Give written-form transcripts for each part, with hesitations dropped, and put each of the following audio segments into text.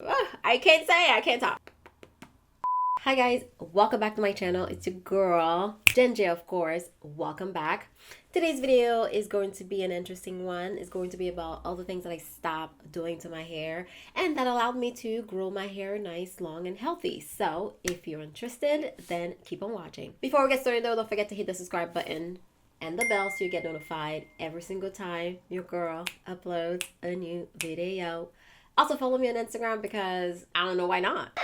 I can't talk. Hi guys, welcome back to my channel. It's your girl, Jenn, of course. Welcome back. Today's video is going to be an interesting one. It's going to be about all the things that I stopped doing to my hair and that allowed me to grow my hair nice, long, and healthy. So if you're interested, then keep on watching. Before we get started though, don't forget to hit the subscribe button and the bell so you get notified every single time your girl uploads a new video. Also follow me on Instagram because I don't know why not.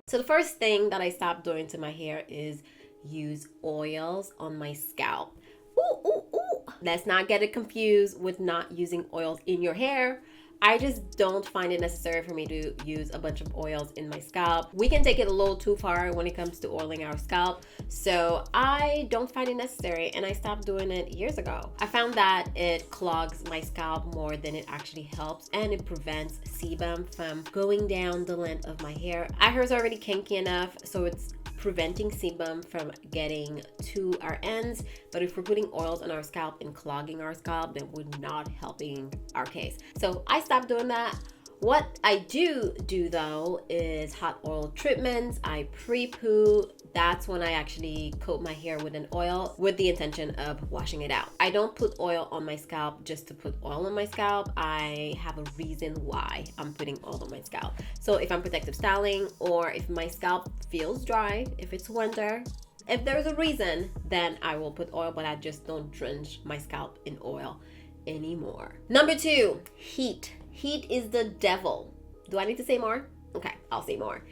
So the first thing that I stopped doing to my hair is use oils on my scalp. Ooh, ooh, ooh. Let's not get it confused with not using oils in your hair. I just don't find it necessary for me to use a bunch of oils in my scalp. We can take it a little too far when it comes to oiling our scalp. So I don't find it necessary and I stopped doing it years ago. I found that it clogs my scalp more than it actually helps, and it prevents sebum from going down the length of my hair. Our hair is already kinky enough, so it's preventing sebum from getting to our ends, but if we're putting oils on our scalp and clogging our scalp, then we're not helping our case. So I stopped doing that. What I do though is hot oil treatments. I pre-poo. That's when I actually coat my hair with an oil with the intention of washing it out. I don't put oil on my scalp just to put oil on my scalp. I have a reason why I'm putting oil on my scalp. So if I'm protective styling, or if my scalp feels dry, if it's winter, if there's a reason, then I will put oil, but I just don't drench my scalp in oil anymore. Number 2, heat. Heat is the devil. Do I need to say more? Okay, I'll say more.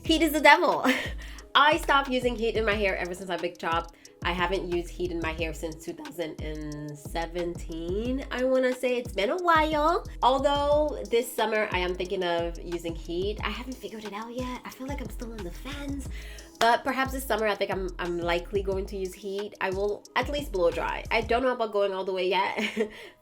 Heat is the devil. I stopped using heat in my hair ever since I big chopped. I haven't used heat in my hair since 2017. I want to say it's been a while. Although this summer I am thinking of using heat. I haven't figured it out yet. I feel like I'm still on the fence. But perhaps this summer I think I'm likely going to use heat. I will at least blow dry. I don't know about going all the way yet,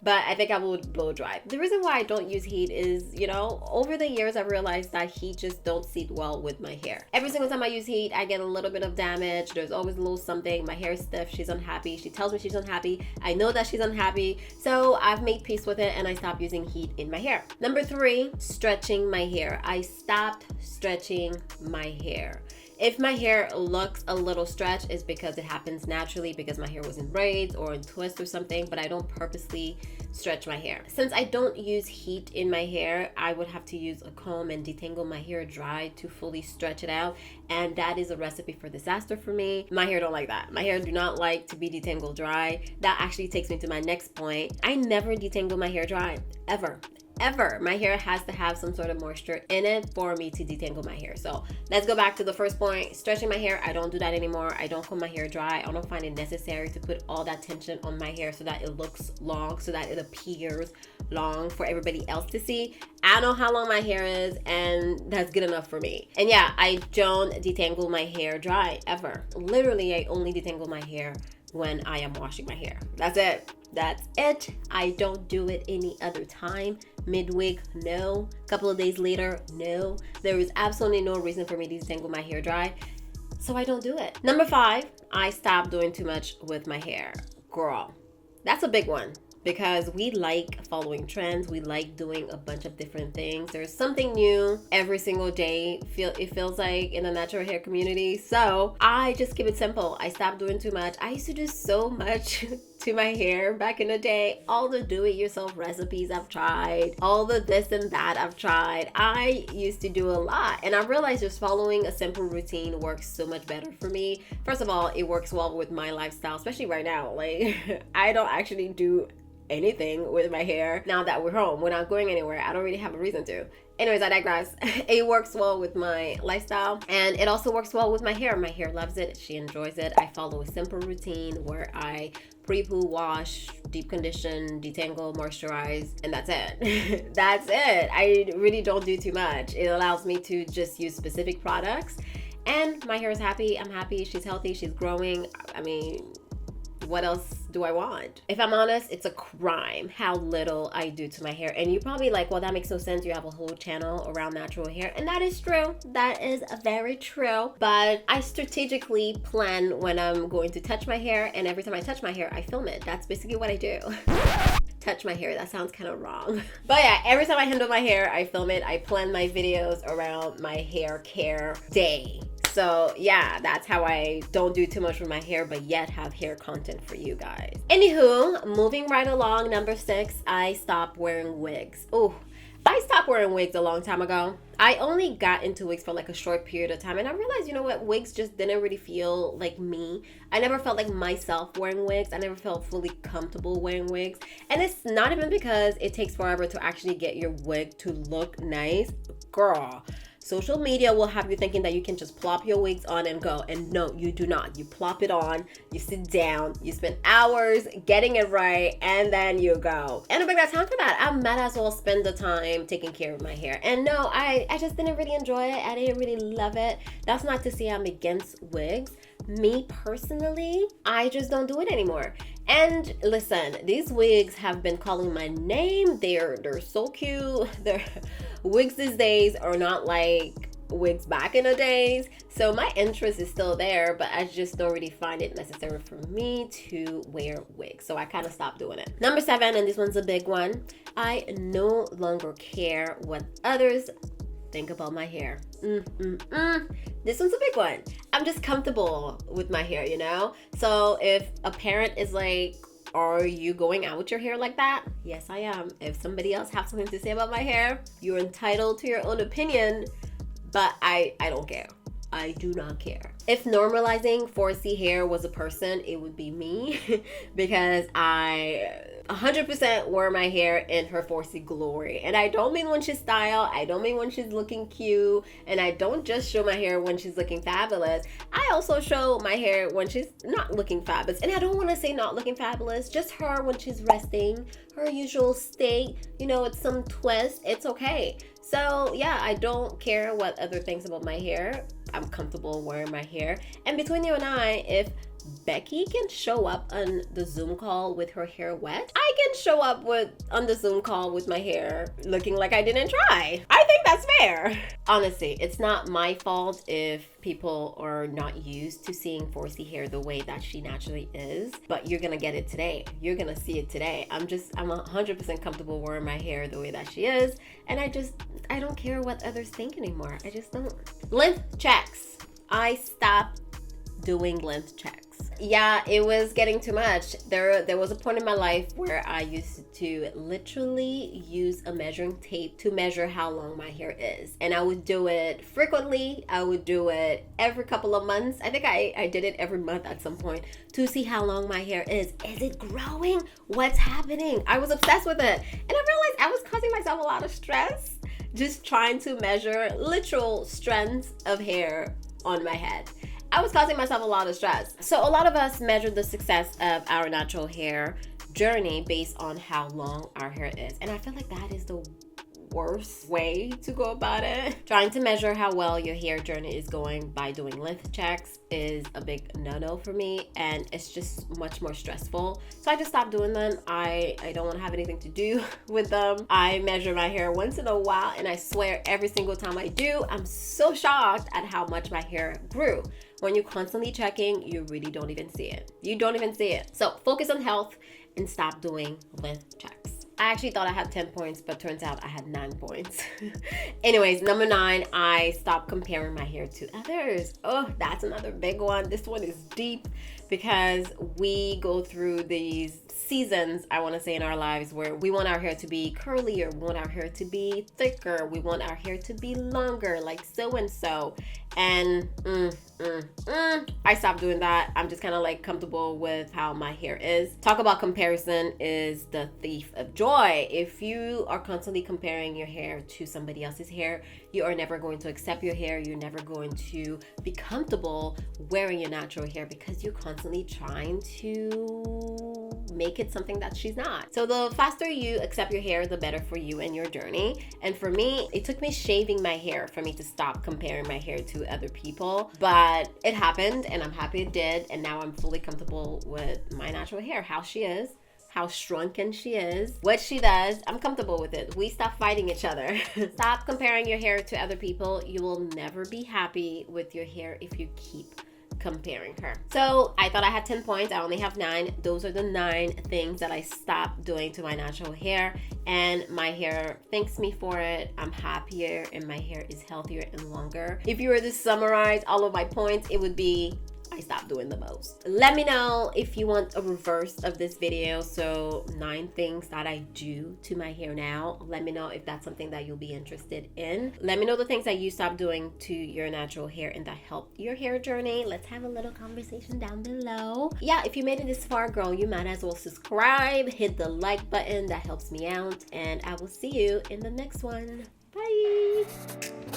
but I think I will blow dry. The reason why I don't use heat is, you know, over the years I've realized that heat just don't sit well with my hair. Every single time I use heat, I get a little bit of damage. There's always a little something. My hair is stiff. She's unhappy. She tells me she's unhappy. I know that she's unhappy. So I've made peace with it and I stopped using heat in my hair. Number 3, stretching my hair. I stopped stretching my hair. If my hair looks a little stretched, it's because it happens naturally because my hair was in braids or in twists or something, but I don't purposely stretch my hair. Since I don't use heat in my hair, I would have to use a comb and detangle my hair dry to fully stretch it out, and that is a recipe for disaster for me. My hair don't like that. My hair do not like to be detangled dry. That actually takes me to my next point. I never detangle my hair dry, ever. My hair has to have some sort of moisture in it for me to detangle my hair. So let's go back to the first point. Stretching my hair, I don't do that anymore. I don't comb my hair dry. I don't find it necessary to put all that tension on my hair so that it looks long, so that it appears long for everybody else to see. I know how long my hair is, and that's good enough for me. And yeah, I don't detangle my hair dry ever. Literally, I only detangle my hair when I am washing my hair. That's it. I don't do it any other time. Midweek, no. Couple of days later, no. There is absolutely no reason for me to detangle my hair dry, so I don't do it. Number 5, I stopped doing too much with my hair. Girl, that's a big one. Because we like following trends, we like doing a bunch of different things. There's something new every single day, it feels like, in the natural hair community. So I just keep it simple. I stopped doing too much. I used to do so much to my hair back in the day. All the do-it-yourself recipes I've tried, all the this and that I've tried. I used to do a lot, and I realized just following a simple routine works so much better for me. First of all, it works well with my lifestyle, especially right now. Like I don't actually do anything with my hair now that we're home. We're not going anywhere. I don't really have a reason to. Anyways, I digress. It works well with my lifestyle, and it also works well with my hair. My hair loves it. She enjoys it. I follow a simple routine where I pre-poo, wash, deep condition, detangle, moisturize, and that's it. That's it. I really don't do too much. It allows me to just use specific products, and my hair is happy. I'm happy. She's healthy. She's growing. I mean, what else do I want? If I'm honest, it's a crime how little I do to my hair. And you're probably like, well, that makes no sense. You have a whole channel around natural hair. And that is true. That is very true. But I strategically plan when I'm going to touch my hair. And every time I touch my hair, I film it. That's basically what I do. Touch my hair, that sounds kind of wrong. But yeah, every time I handle my hair, I film it. I plan my videos around my hair care day. So yeah, that's how I don't do too much with my hair, but yet have hair content for you guys. Anywho, moving right along, number 6, I stopped wearing wigs. Oh, I stopped wearing wigs a long time ago. I only got into wigs for like a short period of time, and I realized, you know what, wigs just didn't really feel like me. I never felt like myself wearing wigs. I never felt fully comfortable wearing wigs. And it's not even because it takes forever to actually get your wig to look nice. Girl, social media will have you thinking that you can just plop your wigs on and go. And no, you do not. You plop it on, you sit down, you spend hours getting it right, and then you go. And if I got time for that, I might as well spend the time taking care of my hair. And no, I just didn't really enjoy it. I didn't really love it. That's not to say I'm against wigs. Me personally, I just don't do it anymore. And listen, these wigs have been calling my name. They're so cute. Wigs these days are not like wigs back in the days. So my interest is still there, but I just don't really find it necessary for me to wear wigs. So I kind of stopped doing it. Number 7, and this one's a big one. I no longer care what others think about my hair. This one's a big one. I'm just comfortable with my hair, you know? So if a parent is like, are you going out with your hair like that? Yes, I am. If somebody else has something to say about my hair, you're entitled to your own opinion, but I don't care. I do not care. If normalizing 4C hair was a person, it would be me because I 100% wear my hair in her 4C glory. And I don't mean when she's styled, I don't mean when she's looking cute, and I don't just show my hair when she's looking fabulous. I also show my hair when she's not looking fabulous. And I don't want to say not looking fabulous, just her when she's resting, her usual state, you know, it's some twist, it's okay. So yeah, I don't care what other things about my hair. I'm comfortable wearing my hair. And between you and I, if Becky can show up on the Zoom call with her hair wet, I can show up on the Zoom call with my hair looking like I didn't try. I think that's fair. Honestly, it's not my fault if people are not used to seeing 4C hair the way that she naturally is, but you're gonna get it today. You're gonna see it today. I'm 100% comfortable wearing my hair the way that she is, and I don't care what others think anymore. I just don't. Length checks. I stopped doing length checks. Yeah, it was getting too much. There was a point in my life where I used to literally use a measuring tape to measure how long my hair is. And I would do it frequently. I would do it every couple of months. I think I did it every month at some point to see how long my hair is. Is it growing? What's happening? I was obsessed with it. And I realized I was causing myself a lot of stress just trying to measure literal strands of hair on my head. I was causing myself a lot of stress. So a lot of us measure the success of our natural hair journey based on how long our hair is. And I feel like that is the worst way to go about it. Trying to measure how well your hair journey is going by doing length checks is a big no-no for me, and it's just much more stressful. So I just stopped doing them. I don't want to have anything to do with them. I measure my hair once in a while, and I swear every single time I do, I'm so shocked at how much my hair grew. When you're constantly checking, you really don't even see it. You don't even see it. So focus on health and stop doing length checks. I actually thought I had 10 points, but turns out I had 9 points. Anyways, number 9, I stopped comparing my hair to others. Oh, that's another big one. This one is deep because we go through these seasons, I want to say, in our lives where we want our hair to be curlier, we want our hair to be thicker, we want our hair to be longer, like so and so. And I stopped doing that. I'm just kind of like comfortable with how my hair is. Talk about comparison is the thief of joy. If you are constantly comparing your hair to somebody else's hair, you are never going to accept your hair. You're never going to be comfortable wearing your natural hair because you're constantly trying to make it something that she's not. So the faster you accept your hair, the better for you and your journey. And for me, it took me shaving my hair for me to stop comparing my hair to other people, but it happened and I'm happy it did. And now I'm fully comfortable with my natural hair, how she is, how shrunken she is, what she does. I'm comfortable with it. We stop fighting each other. Stop comparing your hair to other people. You will never be happy with your hair if you keep comparing her. So I thought I had 10 points. I only have 9. Those are the 9 things that I stopped doing to my natural hair, and my hair thanks me for it. I'm happier and my hair is healthier and longer. If you were to summarize all of my points, it would be I stopped doing the most. Let me know if you want a reverse of this video, so 9 things that I do to my hair now. Let me know if that's something that you'll be interested in. Let me know the things that you stopped doing to your natural hair and that helped your hair journey. Let's have a little conversation down below. Yeah, if you made it this far, girl, you might as well subscribe, hit the like button. That helps me out, and I will see you in the next one. Bye.